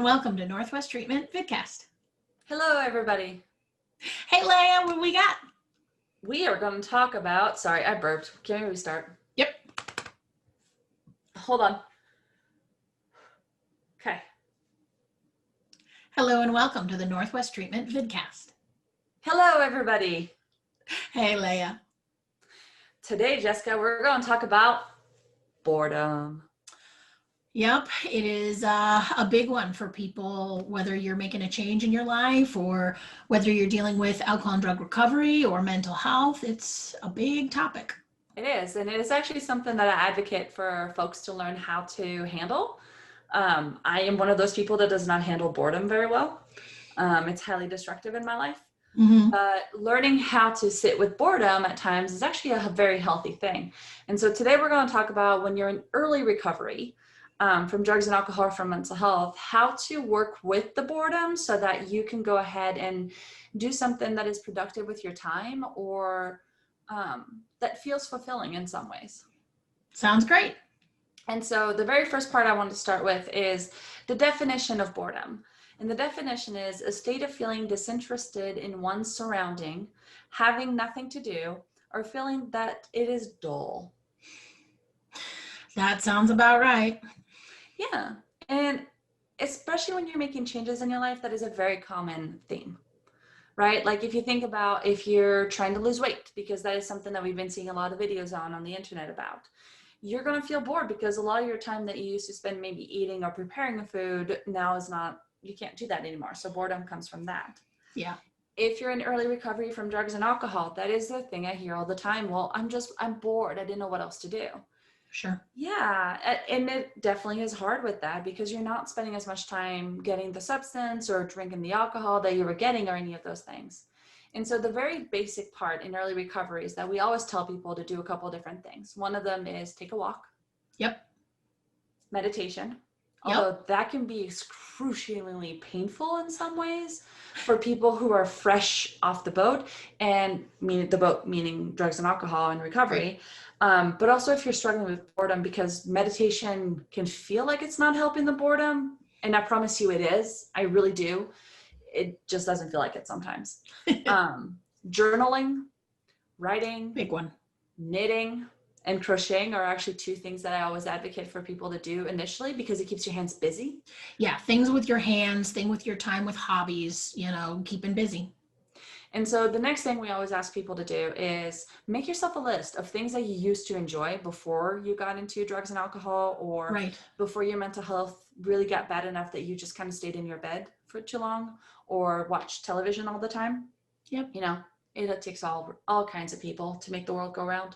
and welcome to Northwest Treatment Vidcast. Hello, everybody. Hey, Léa, what we got? We are going to talk about, sorry, I burped. Can we restart? Yep. Hold on. Okay. Hello and welcome to the Northwest Treatment Vidcast. Hello, everybody. Hey, Léa. Today, Jessica, we're going to talk about boredom. Yep, it is a big one for people, whether you're making a change in your life or whether you're dealing with alcohol and drug recovery or mental health. It's a big topic. It is, and it is actually something that I advocate for folks to learn how to handle. I am one of those people that does not handle boredom very well. It's highly destructive in my life. But learning how to sit with boredom at times is actually a very healthy thing. And so today we're going to talk about when you're in early recovery from drugs and alcohol or from mental health, how to work with the boredom so that you can go ahead and do something that is productive with your time or that feels fulfilling in some ways. Sounds great. And so the very first part I want to start with is the definition of boredom. And the definition is a state of feeling disinterested in one's surrounding, having nothing to do, or feeling that it is dull. That sounds about right. Yeah. And especially when you're making changes in your life, that is a very common theme, right? Like if you think about if you're trying to lose weight, because that is something that we've been seeing a lot of videos on the internet about, you're going to feel bored because a lot of your time that you used to spend maybe eating or preparing a food now is not, you can't do that anymore. So boredom comes from that. Yeah. If you're in early recovery from drugs and alcohol, that is the thing I hear all the time. Well, I'm bored. I didn't know what else to do. Sure. Yeah. And it definitely is hard with that because you're not spending as much time getting the substance or drinking the alcohol that you were getting or any of those things. And so the very basic part in early recovery is that we always tell people to do a couple of different things. One of them is take a walk. Yep. Meditation. Yep. Although that can be excruciatingly painful in some ways for people who are fresh off the boat, and the boat meaning drugs and alcohol and recovery. Right. But also if you're struggling with boredom, because meditation can feel like it's not helping the boredom. And I promise you it is. I really do. It just doesn't feel like it sometimes. Journaling, writing, big one, knitting, and crocheting are actually two things that I always advocate for people to do initially because it keeps your hands busy. Yeah, things with your hands, thing with your time with hobbies, keeping busy. And so the next thing we always ask people to do is make yourself a list of things that you used to enjoy before you got into drugs and alcohol or before your mental health really got bad enough that you just kind of stayed in your bed for too long or watched television all the time. Yep. It takes all kinds of people to make the world go round.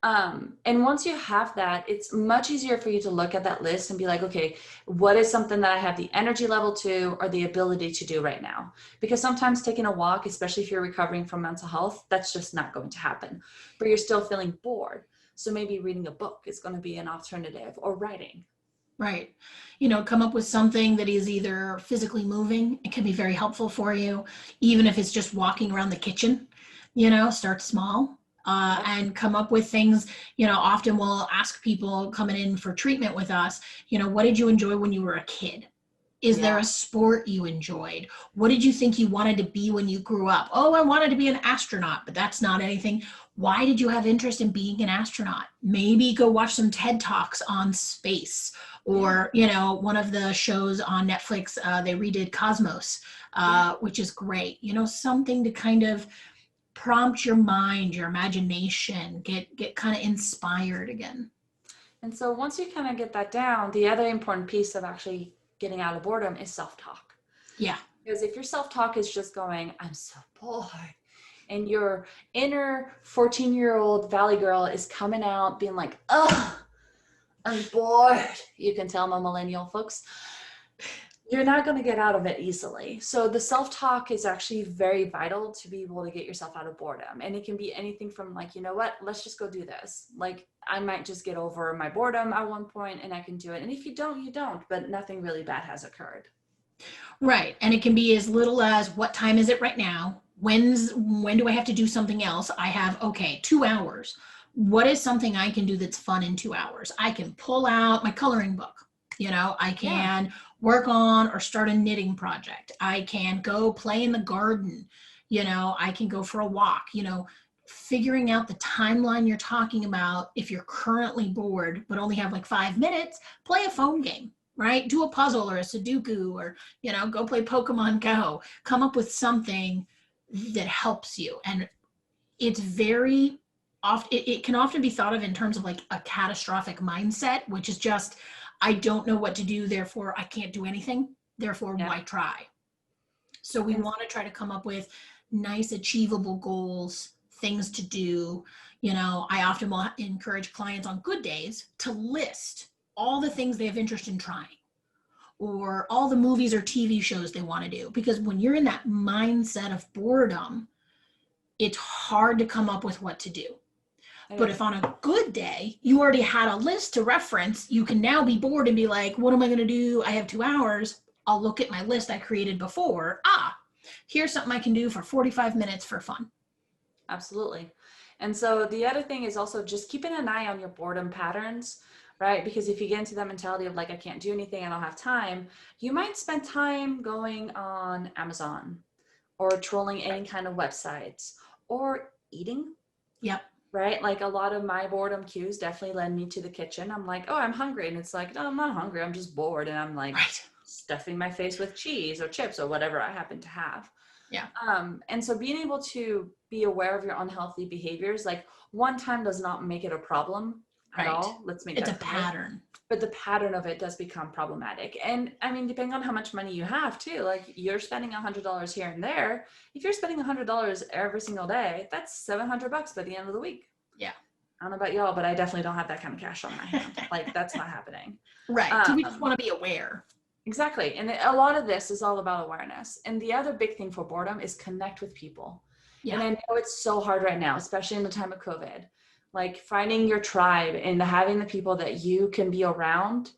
And once you have that, it's much easier for you to look at that list and be like, okay, what is something that I have the energy level to or the ability to do right now? Because sometimes taking a walk, especially if you're recovering from mental health, that's just not going to happen, but you're still feeling bored. So maybe reading a book is going to be an alternative or writing. Right. Come up with something that is either physically moving. It can be very helpful for you, even if it's just walking around the kitchen, start small. And come up with things, often we'll ask people coming in for treatment with us, what did you enjoy when you were a kid? Is there a sport you enjoyed? What did you think you wanted to be when you grew up? Oh, I wanted to be an astronaut, but that's not anything. Why did you have interest in being an astronaut? Maybe go watch some TED Talks on space or, one of the shows on Netflix, they redid Cosmos, which is great, something to kind of prompt your mind, your imagination, get kind of inspired again. And so once you kind of get that down, the other important piece of actually getting out of boredom is self-talk. Yeah. Because if your self-talk is just going, I'm so bored, and your inner 14-year-old Valley girl is coming out being like, oh, I'm bored. You can tell I'm a millennial, folks. You're not going to get out of it easily. So the self-talk is actually very vital to be able to get yourself out of boredom. And it can be anything from like, you know what, let's just go do this. Like I might just get over my boredom at one point and I can do it. And if you don't, you don't, but nothing really bad has occurred. Right. And it can be as little as what time is it right now? When do I have to do something else? I have, 2 hours. What is something I can do that's fun in 2 hours? I can pull out my coloring book. I can work on or start a knitting project. I can go play in the garden. I can go for a walk. Figuring out the timeline you're talking about. If you're currently bored but only have like 5 minutes, play a phone game, right? Do a puzzle or a Sudoku, or go play Pokemon Go. Come up with something that helps you. And it's very often, it can often be thought of in terms of like a catastrophic mindset, which is just, I don't know what to do, therefore I can't do anything, therefore why try? So we want to try to come up with nice achievable goals, things to do. I often will encourage clients on good days to list all the things they have interest in trying, or all the movies or TV shows they want to do. Because when you're in that mindset of boredom, it's hard to come up with what to do. But if on a good day, you already had a list to reference, you can now be bored and be like, what am I going to do? I have 2 hours. I'll look at my list I created before. Here's something I can do for 45 minutes for fun. Absolutely. And so the other thing is also just keeping an eye on your boredom patterns, right? Because if you get into that mentality of like, I can't do anything, I don't have time, you might spend time going on Amazon or trolling any kind of websites or eating. Yep. Right? Like a lot of my boredom cues definitely led me to the kitchen. I'm like, oh, I'm hungry. And it's like, no, I'm not hungry. I'm just bored. And I'm like stuffing my face with cheese or chips or whatever I happen to have. Yeah. And so being able to be aware of your unhealthy behaviors, like one time does not make it a problem at all. Let's make it's that a pattern. But the pattern of it does become problematic. And I mean, depending on how much money you have too, like you're spending $100 here and there. If you're spending $100 every single day, that's $700 by the end of the week. Yeah. I don't know about y'all, but I definitely don't have that kind of cash on my hand. Like that's not happening. Right. So we just want to be aware. Exactly. And a lot of this is all about awareness. And the other big thing for boredom is connect with people. Yeah. And I know it's so hard right now, especially in the time of COVID. Like finding your tribe and having the people that you can be around,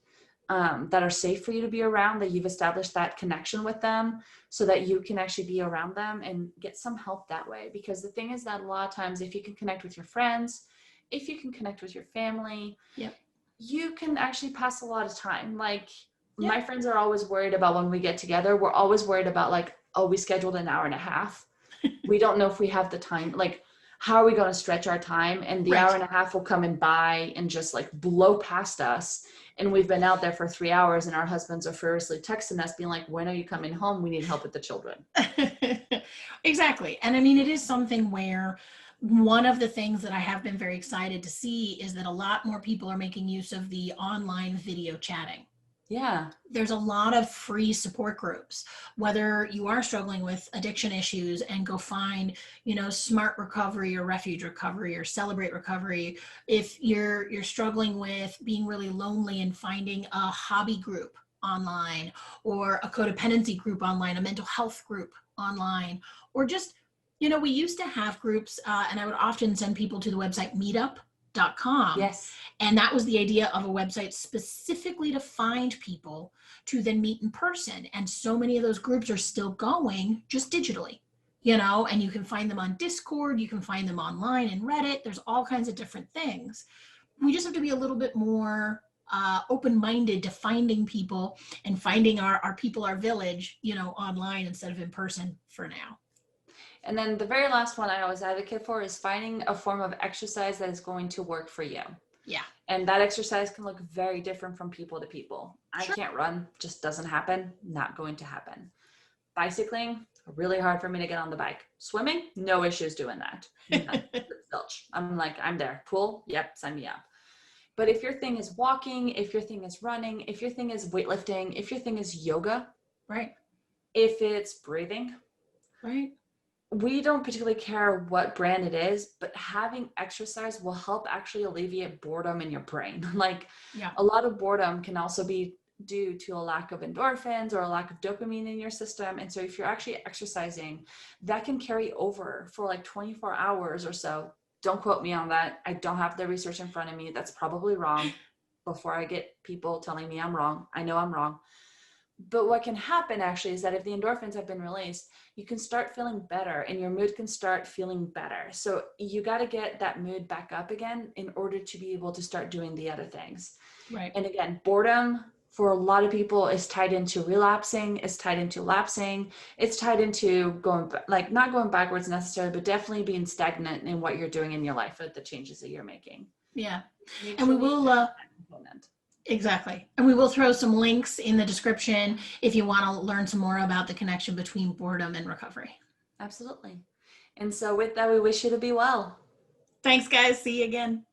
that are safe for you to be around, that you've established that connection with them so that you can actually be around them and get some help that way. Because the thing is that a lot of times, if you can connect with your friends, if you can connect with your family, you can actually pass a lot of time. Like my friends are always worried about when we get together, we're always worried about like, oh, we scheduled an hour and a half. We don't know if we have the time. Like, how are we going to stretch our time? And the hour and a half will come and by and just like blow past us. And we've been out there for 3 hours and our husbands are furiously texting us being like, when are you coming home? We need help with the children. Exactly. And I mean, it is something where one of the things that I have been very excited to see is that a lot more people are making use of the online video chatting. Yeah. There's a lot of free support groups, whether you are struggling with addiction issues and go find, Smart Recovery or Refuge Recovery or Celebrate Recovery. If you're struggling with being really lonely and finding a hobby group online or a codependency group online, a mental health group online, or just, we used to have groups and I would often send people to the website meetup.com. Yes. And that was the idea of a website specifically to find people to then meet in person. And so many of those groups are still going just digitally, and you can find them on Discord, you can find them online in Reddit. There's all kinds of different things. We just have to be a little bit more open-minded to finding people and finding our people, our village, online instead of in person for now. And then the very last one I always advocate for is finding a form of exercise that is going to work for you. Yeah. And that exercise can look very different from people to people. I can't run, just doesn't happen, not going to happen. Bicycling, really hard for me to get on the bike. Swimming, no issues doing that. I'm like, I'm there. Pool, yep, sign me up. But if your thing is walking, if your thing is running, if your thing is weightlifting, if your thing is yoga, right? If it's breathing, right? We don't particularly care what brand it is, but having exercise will help actually alleviate boredom in your brain. Like a lot of boredom can also be due to a lack of endorphins or a lack of dopamine in your system. And so if you're actually exercising, that can carry over for like 24 hours or so. Don't quote me on that. I don't have the research in front of me. That's probably wrong. Before I get people telling me I'm wrong, I know I'm wrong. But what can happen actually is that if the endorphins have been released, you can start feeling better and your mood can start feeling better. So you got to get that mood back up again in order to be able to start doing the other things. Right. And again, boredom for a lot of people is tied into relapsing, is tied into lapsing. It's tied into not going backwards necessarily, but definitely being stagnant in what you're doing in your life with the changes that you're making. Yeah. Make And sure we that you will, have that component. exactly. And we will throw some links in the description if you want to learn some more about the connection between boredom and recovery. Absolutely. And so with that, we wish you to be well. Thanks, guys. See you again.